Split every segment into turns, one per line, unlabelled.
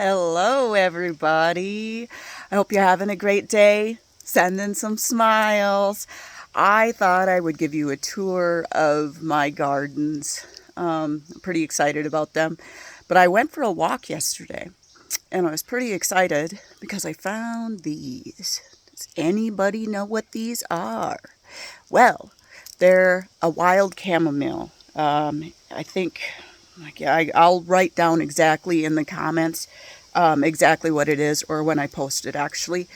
Hello, everybody. I hope you're having a great day, sending some smiles. I thought I would give you a tour of my gardens. I'm pretty excited about them. But I went for a walk yesterday and I was pretty excited because I found these. Does anybody know what these are? Well, they're a wild chamomile. I think I'll write down exactly in the comments exactly what it is, or when I post it actually,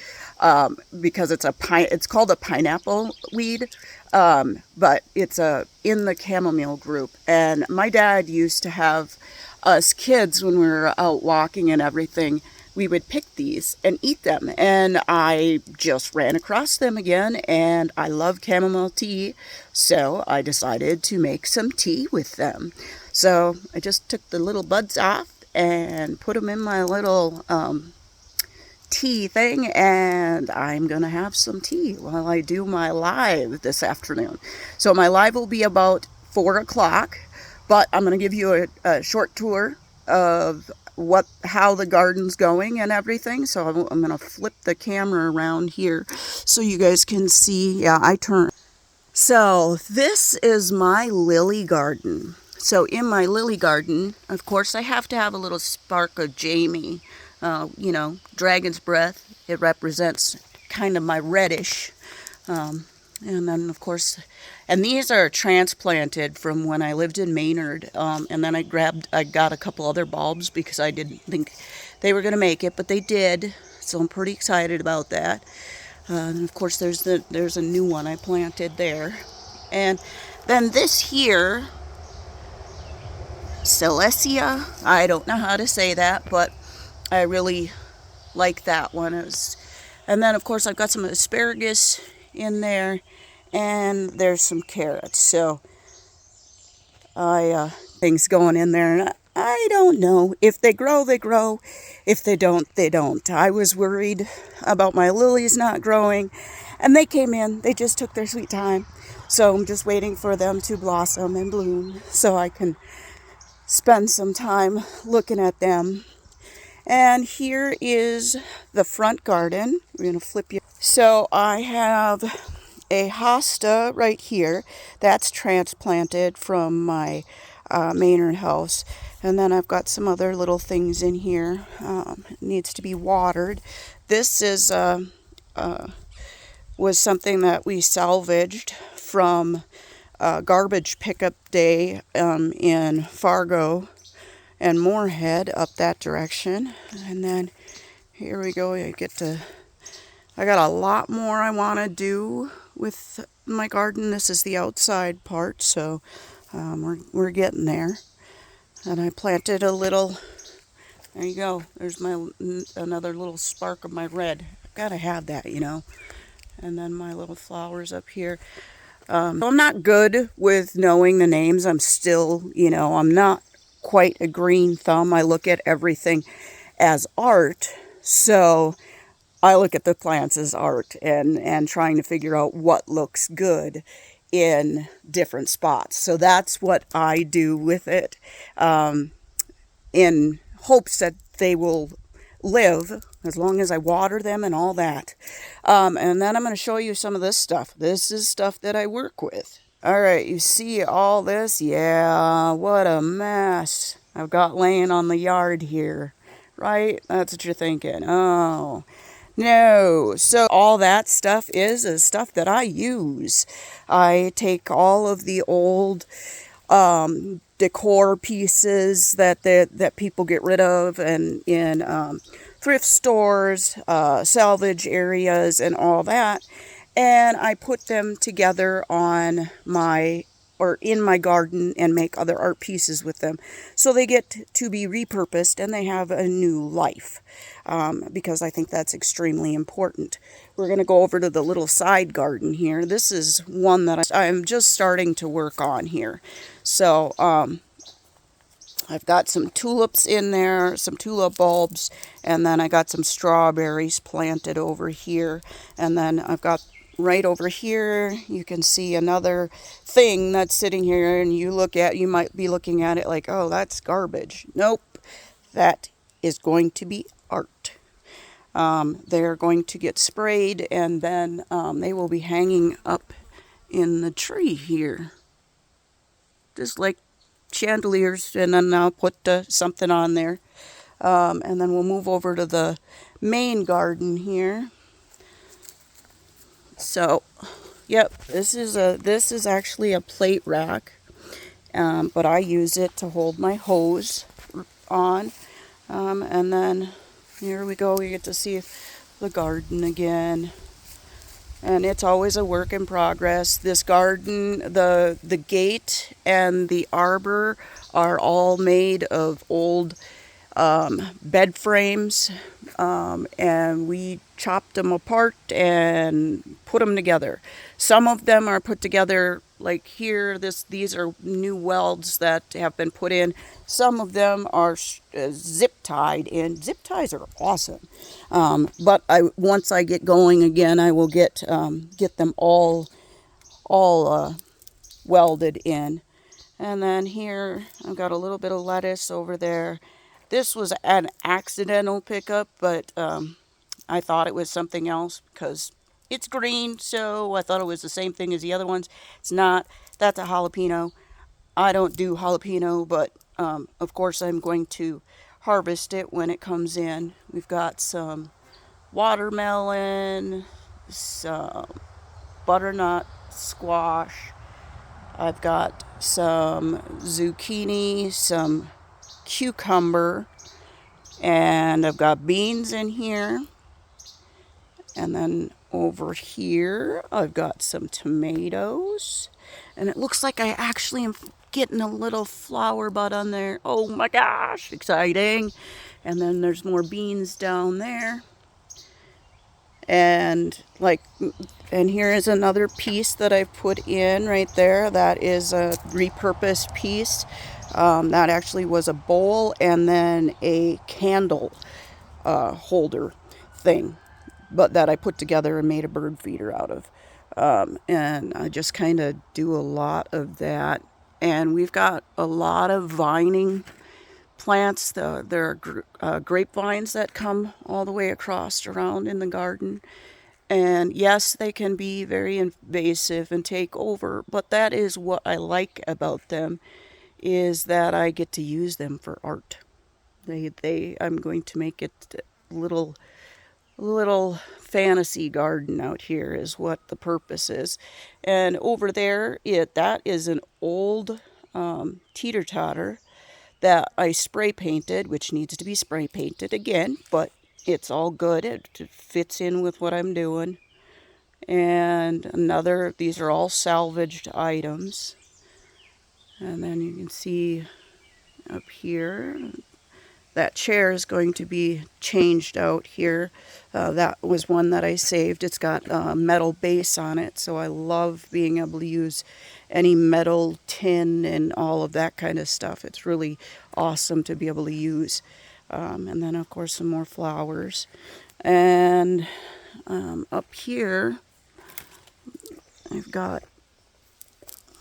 because it's called a pineapple weed, but it's in the chamomile group. And my dad used to have us kids when we were out walking and everything. We would pick these and eat them, and I just ran across them again, and I love chamomile tea, so I decided to make some tea with them. So I just took the little buds off and put them in my little tea thing, and I'm gonna have some tea while I do my live this afternoon. So my live will be about 4 o'clock, but I'm gonna give you a short tour of how the garden's going and everything. So I'm gonna flip the camera around here so you guys can see. Yeah, I turn. So this is my lily garden. So in my lily garden, of course, I have to have a little spark of Jamie. Dragon's breath. It represents kind of my reddish. And then, of course, and these are transplanted from when I lived in Maynard. And then I got a couple other bulbs because I didn't think they were going to make it, but they did. So I'm pretty excited about that. And of course, there's a new one I planted there. And then this here, Celestia, I don't know how to say that, but I really like that one. And then, of course, I've got some asparagus in there, and there's some carrots. So things going in there, and I don't know. If they grow, they grow. If they don't, they don't. I was worried about my lilies not growing, and they came in. They just took their sweet time. So I'm just waiting for them to blossom and bloom so I can spend some time looking at them. And here is the front garden. We're going to flip you. So I have a hosta right here. That's transplanted from my Maynard house. And then I've got some other little things in here. It needs to be watered. This was something that we salvaged from garbage pickup day in Fargo and Moorhead, up that direction. And then here we go. I got a lot more I want to do with my garden. This is the outside part, so we're getting there. And I planted a little. There you go. There's another little spark of my red. I've got to have that, And then my little flowers up here. I'm not good with knowing the names. I'm still, I'm not quite a green thumb. I look at everything as art. So I look at the plants as art and trying to figure out what looks good in different spots. So that's what I do with it, in hopes that they will live as long as I water them and all that. And then I'm going to show you some of this stuff. This is stuff that I work with. All right, you see all this? Yeah, what a mess I've got laying on the yard here, right? That's what you're thinking. Oh, no. So all that stuff is stuff that I use. I take all of the old decor pieces that people get rid of, and in thrift stores, salvage areas, and all that. And I put them together in my garden and make other art pieces with them. So they get to be repurposed and they have a new life, because I think that's extremely important. We're going to go over to the little side garden here. This is one that I'm just starting to work on here. So I've got some tulips in there, some tulip bulbs, and then I got some strawberries planted over here. And then I've got right over here, you can see another thing that's sitting here, and you might be looking at it like, oh, that's garbage. Nope, that is going to be art. They're going to get sprayed, and then they will be hanging up in the tree here, just like chandeliers, and then I'll put something on there. And then we'll move over to the main garden here. So, yep, this is actually a plate rack, but I use it to hold my hose on. And then here we go. We get to see the garden again. And it's always a work in progress. This garden, the gate and the arbor are all made of old bed frames, and we chopped them apart and put them together. Some of them are put together like here. These are new welds that have been put in. Some of them are zip tied, and zip ties are awesome. But once I get going again, I will get them all welded in. And then here I've got a little bit of lettuce over there. This was an accidental pickup, but I thought it was something else because it's green, so I thought it was the same thing as the other ones. It's not. That's a jalapeno. I don't do jalapeno, but of course I'm going to harvest it when it comes in. We've got some watermelon, some butternut squash. I've got some zucchini, some cucumber, and I've got beans in here. And then over here I've got some tomatoes, and it looks like I actually am getting a little flower bud on there. Oh my gosh, exciting. And then there's more beans down there. And here is another piece that I've put in right there. That is a repurposed piece. That actually was a bowl and then a candle holder thing, but that I put together and made a bird feeder out of. And I just kind of do a lot of that. And we've got a lot of vining plants. There are grapevines that come all the way across around in the garden. And yes, they can be very invasive and take over, but that is what I like about them, is that I get to use them for art. I'm going to make it a little fantasy garden out here is what the purpose is. And over there, that is an old teeter-totter that I spray painted, which needs to be spray painted again, but it's all good. It fits in with what I'm doing. And these are all salvaged items. And then you can see up here, that chair is going to be changed out here. That was one that I saved. It's got a metal base on it, so I love being able to use any metal, tin, and all of that kind of stuff. It's really awesome to be able to use. And then, of course, some more flowers. And up here, I've got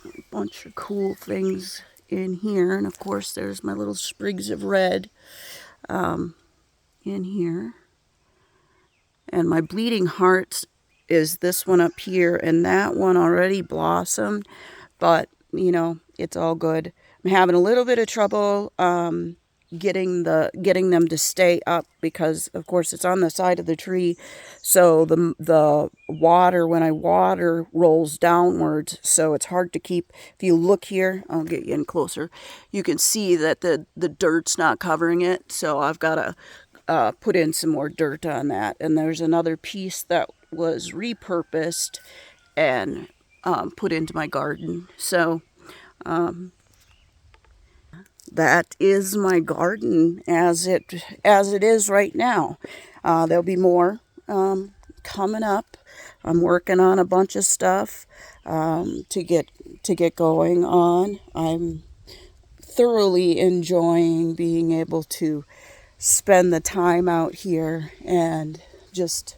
a bunch of cool things in here. And, of course, there's my little sprigs of red in here. And my bleeding hearts is this one up here, and that one already blossomed, but it's all good. I'm having a little bit of trouble getting them to stay up because, of course, it's on the side of the tree, so the water, when I water, rolls downwards, so it's hard to keep. If you look here, I'll get you in closer, you can see that the dirt's not covering it, so I've got to put in some more dirt on that. And there's another piece that was repurposed and put into my garden. So that is my garden as it is right now. There'll be more coming up. I'm working on a bunch of stuff to get going on. I'm thoroughly enjoying being able to spend the time out here and just,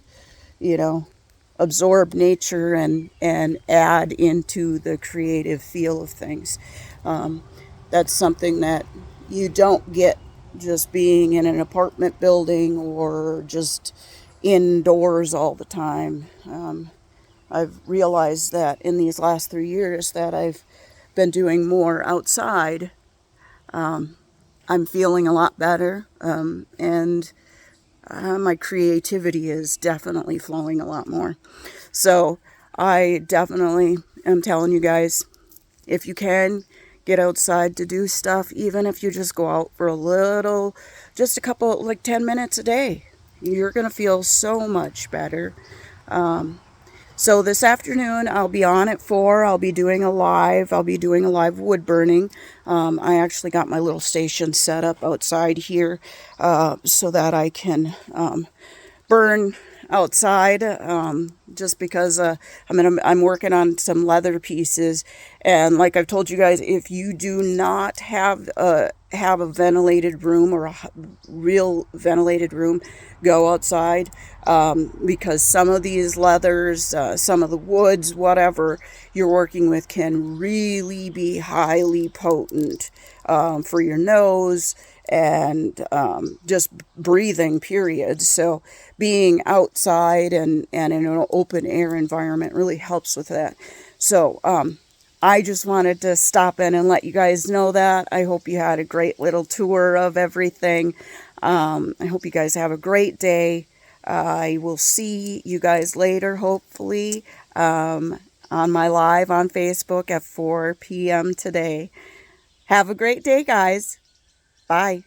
absorb nature and add into the creative feel of things. That's something that you don't get just being in an apartment building or just indoors all the time. I've realized that in these last 3 years that I've been doing more outside. I'm feeling a lot better, and my creativity is definitely flowing a lot more. So I definitely am telling you guys, if you can, get outside to do stuff, even if you just go out for a little, just a couple, like 10 minutes a day. You're going to feel so much better. So this afternoon I'll be on at 4. I'll be doing a live. I'll be doing a live wood burning. I actually got my little station set up outside here so that I can burn outside, just because I'm working on some leather pieces, and like I've told you guys, if you do not have a ventilated room or a real ventilated room, go outside, because some of these leathers, some of the woods, whatever you're working with, can really be highly potent for your nose and just breathing, period. So being outside and in an open air environment really helps with that. So I just wanted to stop in and let you guys know that. I hope you had a great little tour of everything. I hope you guys have a great day. I will see you guys later, hopefully, on my live on Facebook at 4 p.m. today. Have a great day, guys. Bye.